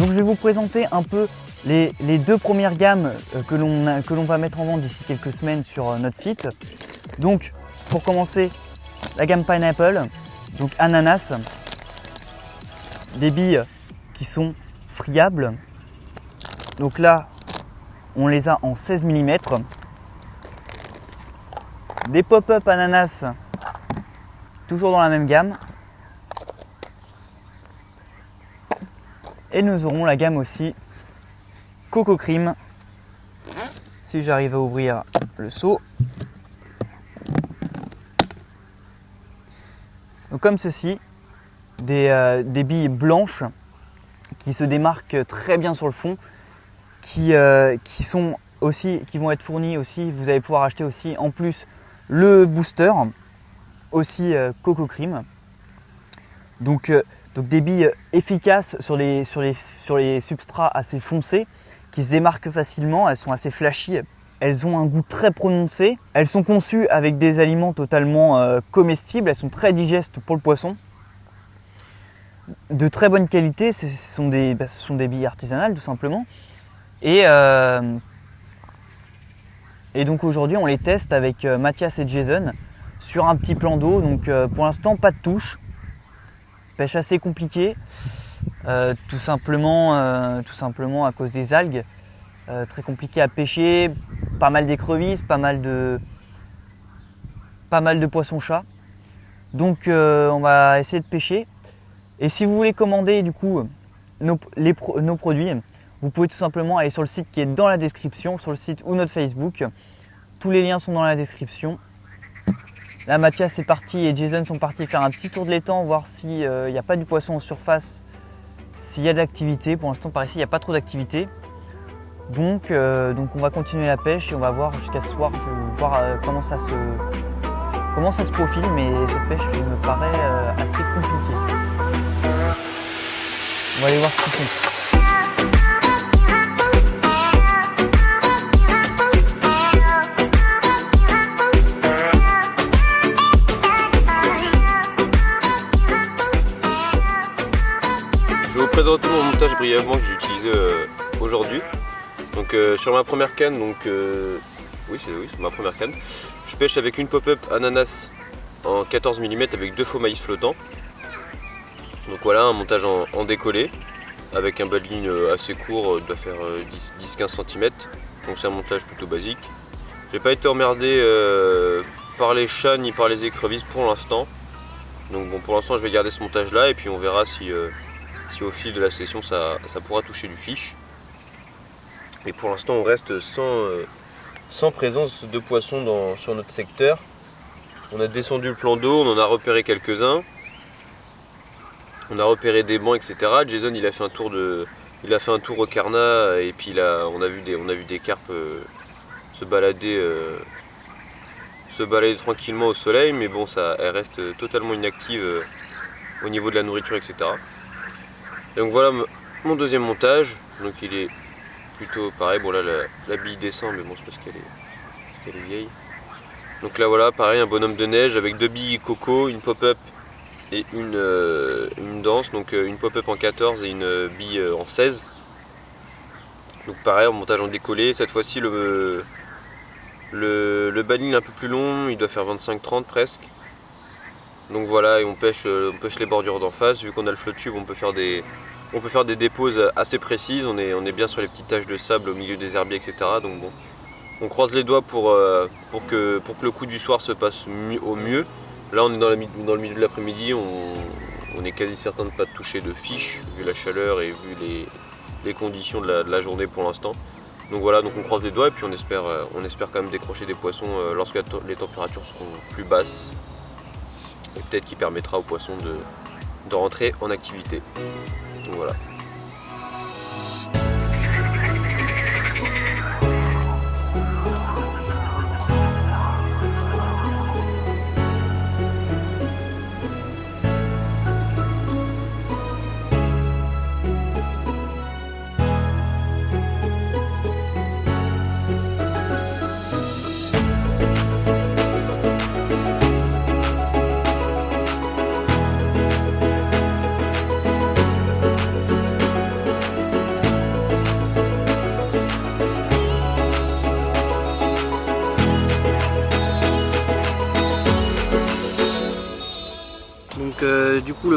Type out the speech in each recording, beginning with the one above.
Donc je vais vous présenter un peu les deux premières gammes que l'on va mettre en vente d'ici quelques semaines sur notre site. Donc pour commencer, la gamme Pineapple, donc ananas, des billes qui sont friables. Donc là, on les a en 16 mm. Des pop-up ananas, toujours dans la même gamme. Et nous aurons la gamme aussi Coco Cream. Si j'arrive à ouvrir le seau. Donc comme ceci, des billes blanches qui se démarquent très bien sur le fond, qui vont être fournies aussi. Vous allez pouvoir acheter aussi en plus le booster, aussi Coco Cream. Donc des billes efficaces sur les substrats assez foncés, qui se démarquent facilement. Elles sont assez flashy, elles ont un goût très prononcé. Elles sont conçues avec des aliments totalement comestibles, elles sont très digestes pour le poisson. De très bonne qualité, ce sont des billes artisanales tout simplement. Et donc aujourd'hui on les teste avec Mathias et Jason sur un petit plan d'eau. Donc pour l'instant pas de touche. Pêche assez compliquée, tout simplement à cause des algues, très compliqué à pêcher, pas mal d'écrevisses, pas mal de poissons-chats. Donc on va essayer de pêcher. Et si vous voulez commander du coup nos produits, vous pouvez tout simplement aller sur le site qui est dans la description, sur le site ou notre Facebook. Tous les liens sont dans la description. Là, Mathias est parti et Jason sont partis faire un petit tour de l'étang, voir s'il n'y a pas du poisson en surface, s'il y a de l'activité. Pour l'instant, par ici, il n'y a pas trop d'activité. Donc on va continuer la pêche et on va voir jusqu'à ce soir, je vais voir comment ça se profile, mais cette pêche me paraît assez compliquée. On va aller voir ce qu'ils font. Je vais vous présenter mon montage brièvement que j'ai utilisé aujourd'hui. Donc sur ma première canne, oui c'est ma première canne, je pêche avec une pop-up ananas en 14 mm avec 2 faux maïs flottants. Donc voilà, un montage en décollé avec un bas de ligne assez court, doit faire 10-15 cm. Donc c'est un montage plutôt basique. J'ai pas été emmerdé par les chats ni par les écrevisses pour l'instant. Donc bon, pour l'instant je vais garder ce montage là et puis on verra si au fil de la session ça pourra toucher du fiche. Et pour l'instant on reste sans présence de poissons sur notre secteur. On a descendu le plan d'eau, on en a repéré quelques-uns. On a repéré des bancs, etc. Jason il a fait un tour au carnat et puis là on a vu des carpes se balader tranquillement au soleil, mais bon elle reste totalement inactive au niveau de la nourriture, etc. Donc voilà mon deuxième montage. Donc il est plutôt pareil. Bon là la bille descend, mais bon c'est parce qu'elle est vieille. Donc là voilà pareil, un bonhomme de neige avec 2 billes coco, une pop-up et une danse. Donc une pop-up en 14 et une bille en 16. Donc pareil, en montage en décollé. Cette fois-ci le banil est un peu plus long, il doit faire 25-30 presque. Donc voilà, et on pêche les bordures d'en face. Vu qu'on a le flotte tube, on peut faire des déposes assez précises. On est bien sur les petites taches de sable au milieu des herbiers, etc. Donc bon, on croise les doigts pour que le coup du soir se passe au mieux. Là on est dans le milieu de l'après-midi, on est quasi certain de ne pas toucher de fiche vu la chaleur et vu les conditions de la journée pour l'instant. Donc voilà, donc on croise les doigts et puis on espère quand même décrocher des poissons lorsque les températures seront plus basses. Et peut-être qu'il permettra aux poissons de rentrer en activité. Donc voilà.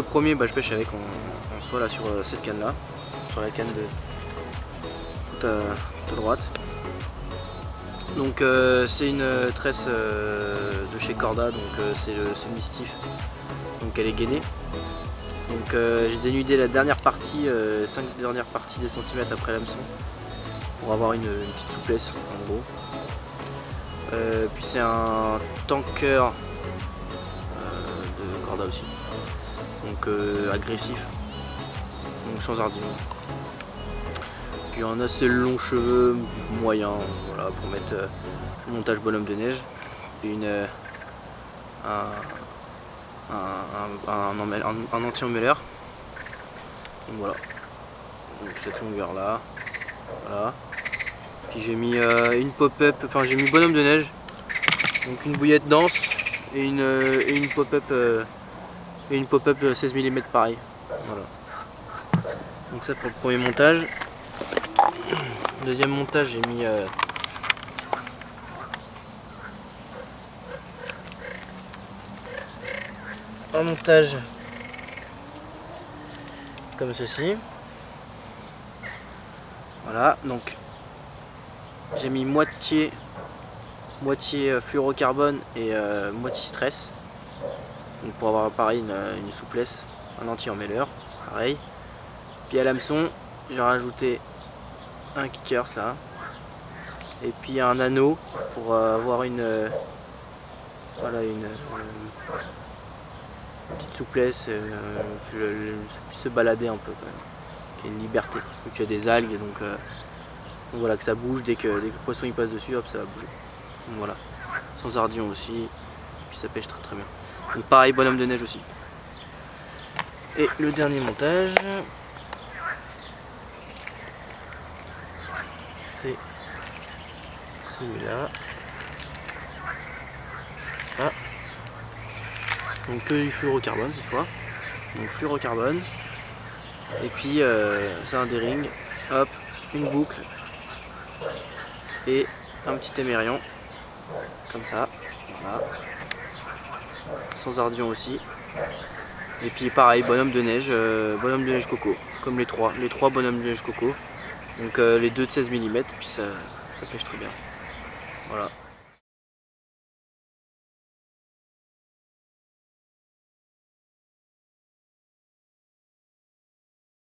le premier, je pêche avec en soi là sur cette canne là, sur la canne de tout à droite. Donc c'est une tresse de chez Corda, donc c'est le semi-stiff, donc elle est gainée. Donc j'ai dénudé la dernière partie, 5 dernières parties des centimètres après l'hameçon pour avoir une petite souplesse en gros. Puis c'est un tanker de Corda aussi, donc agressif, donc sans ardillon. Puis un assez long cheveu moyen, voilà, pour mettre le montage bonhomme de neige et un anti-emmêleur. Donc voilà, donc cette longueur là, voilà. Puis j'ai mis une pop-up, enfin j'ai mis bonhomme de neige, donc une bouillette dense et une pop-up 16 mm pareil. Voilà. Donc ça pour le premier montage. Deuxième montage, j'ai mis un montage comme ceci. Voilà, donc j'ai mis moitié fluorocarbone et moitié stress, donc pour avoir pareil une souplesse, un anti-emmêleur, pareil. Puis à l'hameçon, j'ai rajouté un kickers là, et puis un anneau pour avoir voilà, une petite souplesse, ça puisse se balader un peu quand même, qu'il y ait une liberté, vu qu'il y a des algues, donc voilà, que ça bouge dès que le poisson il passe dessus, hop, ça va bouger. Donc voilà, sans ardillon aussi, puis ça pêche très très bien. Donc pareil, bonhomme de neige aussi. Et le dernier montage, c'est celui-là. Ah. Donc que du fluorocarbone cette fois. Donc fluorocarbone. Et puis c'est un D-ring. Hop, une boucle. Et un petit émerion. Comme ça. Voilà. Sans ardillon aussi. Et puis pareil, bonhomme de neige coco. Comme les trois bonhommes de neige coco. Donc les deux de 16 mm, puis ça pêche très bien. Voilà.